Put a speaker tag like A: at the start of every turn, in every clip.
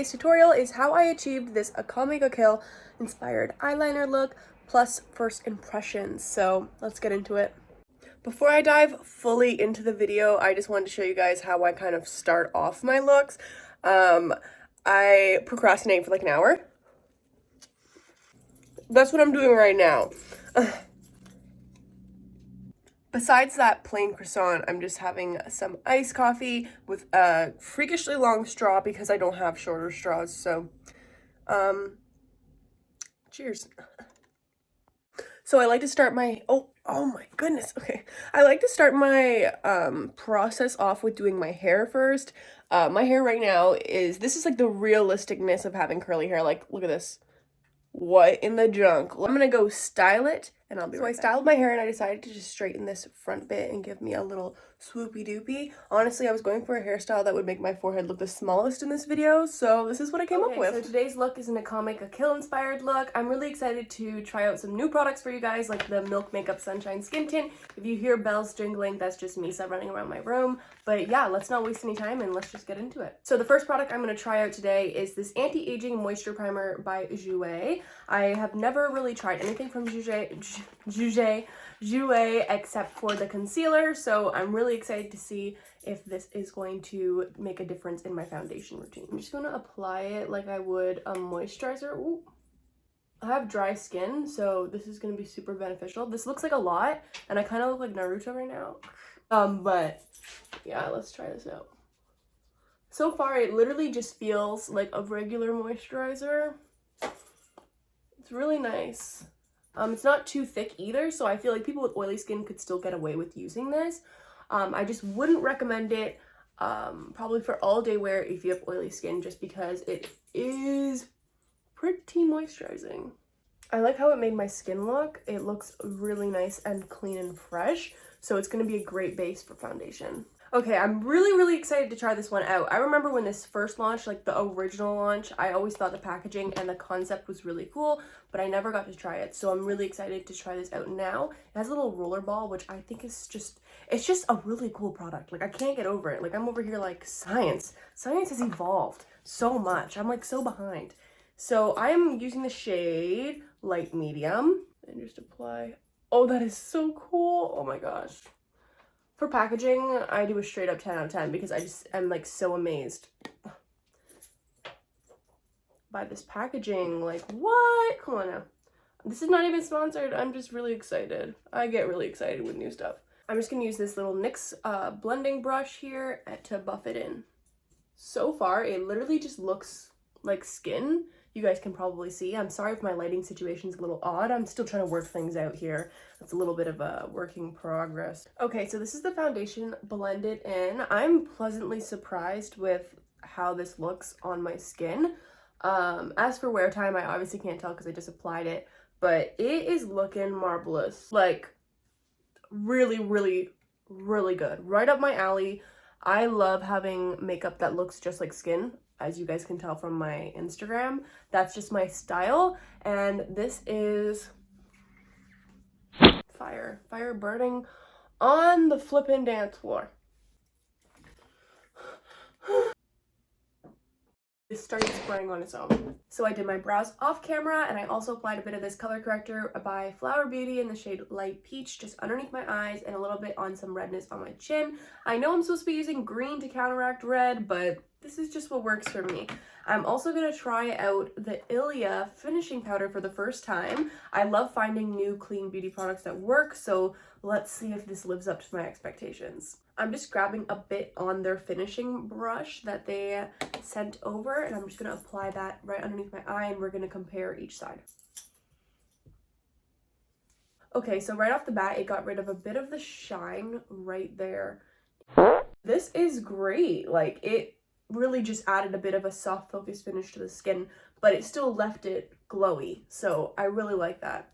A: today's tutorial is how I achieved this Becca Cosmetics inspired eyeliner look plus first impressions. So let's get into it. Before I dive fully into the video, I just wanted to show you guys how I kind of start off my looks. I procrastinate for like an hour. That's what I'm doing right now. Besides that plain croissant, I'm just having some iced coffee with a freakishly long straw because I don't have shorter straws. So, cheers. So I like to start my, oh my goodness, okay. I like to start my process off with doing my hair first. My hair right now this is like the realisticness of having curly hair. Like, look at this. What in the junk? I'm gonna go style it and I'll be right back. So I styled my hair and I decided to just straighten this front bit and give me a little swoopy doopy. Honestly, I was going for a hairstyle that would make my forehead look the smallest in this video, so this is what I came up with. So today's look is an Becca Cosmetics inspired look. I'm really excited to try out some new products for you guys, like the Milk Makeup Sunshine Skin Tint. If you hear bells jingling, that's just me running around my room. But yeah, let's not waste any time and let's just get into it. So the first product I'm going to try out today is this Anti-Aging Moisture Primer by Jouer. I have never really tried anything from Jouer except for the concealer, so I'm really excited to see if this is going to make a difference in my foundation routine. I'm just going to apply it like I would a moisturizer. Ooh. I have dry skin, so this is going to be super beneficial. This looks like a lot, and I kind of look like Naruto right now. But yeah, let's try this out. So far, it literally just feels like a regular moisturizer. It's really nice. It's not too thick either, so I feel like people with oily skin could still get away with using this. I just wouldn't recommend it probably for all day wear if you have oily skin, just because it is pretty moisturizing. I like how it made my skin look. It looks really nice and clean and fresh, so it's going to be a great base for foundation. Okay, I'm really excited to try this one out. I remember when this first launched, like the original launch, I always thought the packaging and the concept was really cool, but I never got to try it. So I'm really excited to try this out now. It has a little roller ball, which I think is it's just a really cool product. Like, I can't get over it. Like, I'm over here like, science has evolved so much. I'm like so behind. So I'm using the shade light medium and just apply. Oh, that is so cool. Oh my gosh. For packaging, I do a straight up 10 out of 10 because I just am like so amazed by this packaging. Like, what? Come on now. This is not even sponsored. I'm just really excited. I get really excited with new stuff. I'm just gonna use this little NYX blending brush here to buff it in. So far, it literally just looks like skin. You guys can probably see. I'm sorry if my lighting situation is a little odd. I'm still trying to work things out here. It's a little bit of a work in progress. Okay, so this is the foundation blended in. I'm pleasantly surprised with how this looks on my skin. As for wear time, I obviously can't tell because I just applied it, but it is looking marvelous. Like, really good. Right up my alley. I love having makeup that looks just like skin. As you guys can tell from my Instagram, that's just my style, and this is fire burning on the flippin' dance floor. It started spraying on its own. So I did my brows off camera, and I also applied a bit of this color corrector by Suva Beauty in the shade Light Peach just underneath my eyes and a little bit on some redness on my chin. I know I'm supposed to be using green to counteract red, but this is just what works for me. I'm also going to try out the Ilia finishing powder for the first time. I love finding new clean beauty products that work, so let's see if this lives up to my expectations. I'm just grabbing a bit on their finishing brush that they sent over, and I'm just going to apply that right underneath my eye, and we're going to compare each side. Okay, so right off the bat, it got rid of a bit of the shine right there. This is great. Like, it really just added a bit of a soft focus finish to the skin, but it still left it glowy, so I really like that.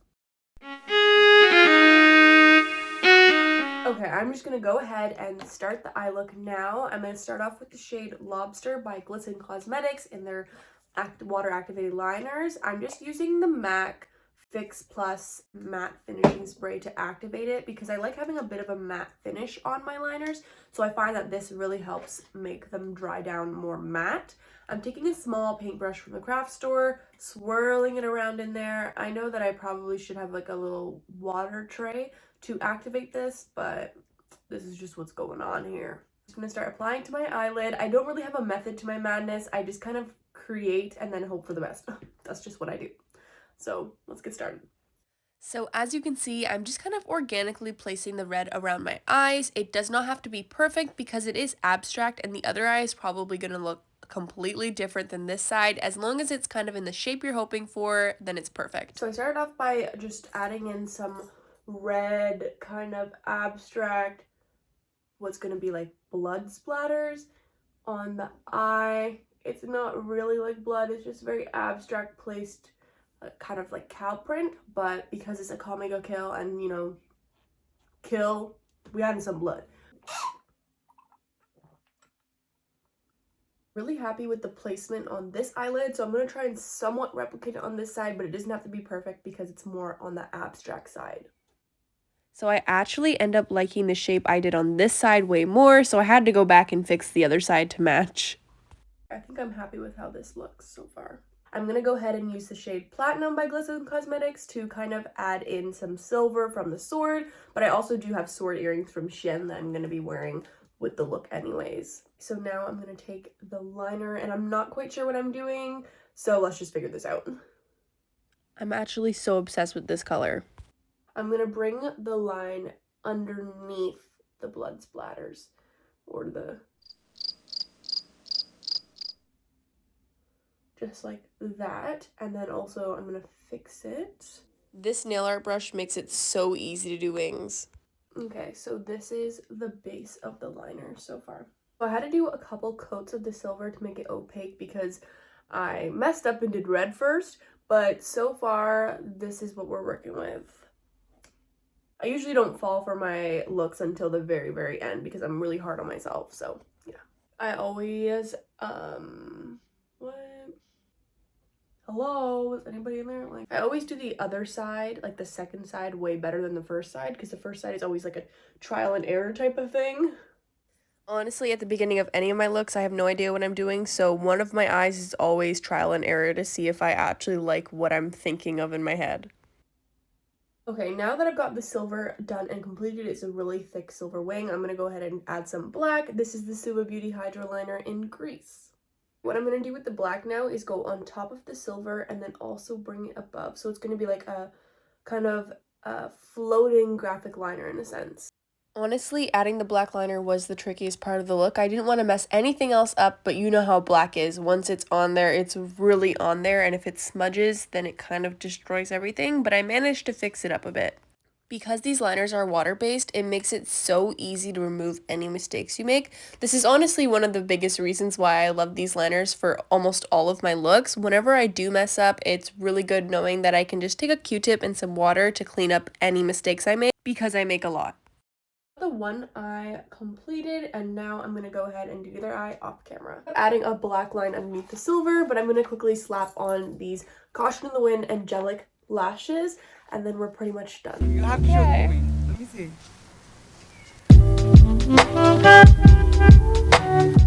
A: Okay, I'm just gonna go ahead and start the eye look now. I'm gonna start off with the shade Lobster by Glisten Cosmetics in their water activated liners. I'm just using the MAC Fix Plus matte finishing spray to activate it, because I like having a bit of a matte finish on my liners, so I find that this really helps make them dry down more matte. I'm taking a small paintbrush from the craft store, swirling it around in there. I know that I probably should have like a little water tray to activate this, but this is just what's going on here. I'm just gonna start applying to my eyelid. I don't really have a method to my madness. I just kind of create and then hope for the best. That's just what I do. So let's get started. So as you can see, I'm just kind of organically placing the red around my eyes. It does not have to be perfect because it is abstract and the other eye is probably going to look completely different than this side. As long as it's kind of in the shape you're hoping for, then it's perfect. So I started off by just adding in some red kind of abstract, what's going to be like blood splatters on the eye. It's not really like blood, it's just very abstract placed, kind of like cow print, but because it's a Call Me Go Kill and, you know, kill, we added some blood. Really happy with the placement on this eyelid, so I'm going to try and somewhat replicate it on this side, but it doesn't have to be perfect because it's more on the abstract side. So I actually end up liking the shape I did on this side way more, so I had to go back and fix the other side to match. I think I'm happy with how this looks so far. I'm going to go ahead and use the shade Platinum by Glisten Cosmetics to kind of add in some silver from the sword, but I also do have sword earrings from Shein that I'm going to be wearing with the look anyways. So now I'm going to take the liner, and I'm not quite sure what I'm doing, so let's just figure this out. I'm actually so obsessed with this color. I'm going to bring the line underneath the blood splatters, or the... just like that, and then also I'm gonna fix it. This nail art brush makes it so easy to do wings. Okay, so this is the base of the liner so far. So I had to do a couple coats of the silver to make it opaque because I messed up and did red first, but so far this is what we're working with. I usually don't fall for my looks until the very, very end because I'm really hard on myself, so yeah. I always, what? Hello, is anybody in there? Like, I always do the other side, like the second side, way better than the first side because the first side is always like a trial and error type of thing. Honestly, at the beginning of any of my looks, I have no idea what I'm doing, so one of my eyes is always trial and error to see if I actually like what I'm thinking of in my head. Okay, now that I've got the silver done and completed, it's a really thick silver wing. I'm going to go ahead and add some black. This is the Suva Beauty Hydro Liner in Grease. What I'm going to do with the black now is go on top of the silver and then also bring it above. So it's going to be like a kind of floating graphic liner in a sense. Honestly, adding the black liner was the trickiest part of the look. I didn't want to mess anything else up, but you know how black is. Once it's on there, it's really on there, and if it smudges, then it kind of destroys everything, but I managed to fix it up a bit. Because these liners are water-based, it makes it so easy to remove any mistakes you make. This is honestly one of the biggest reasons why I love these liners for almost all of my looks. Whenever I do mess up, it's really good knowing that I can just take a Q-tip and some water to clean up any mistakes I make, because I make a lot. The one eye completed, and now I'm going to go ahead and do the other eye off camera. I'm adding a black line underneath the silver, but I'm going to quickly slap on these Caution in the Wind Angelic lashes, and then we're pretty much done.
B: You have to show the wing. Let me see.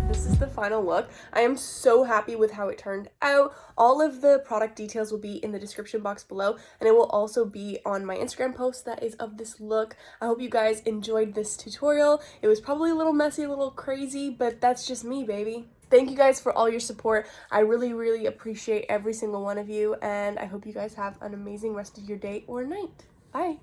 A: This is the final look. I am so happy with how it turned out. All of the product details will be in the description box below, and it will also be on my Instagram post that is of this look. I hope you guys enjoyed this tutorial. It was probably a little messy, a little crazy, but that's just me, baby. Thank you guys for all your support. I really, really appreciate every single one of you, and I hope you guys have an amazing rest of your day or night. Bye.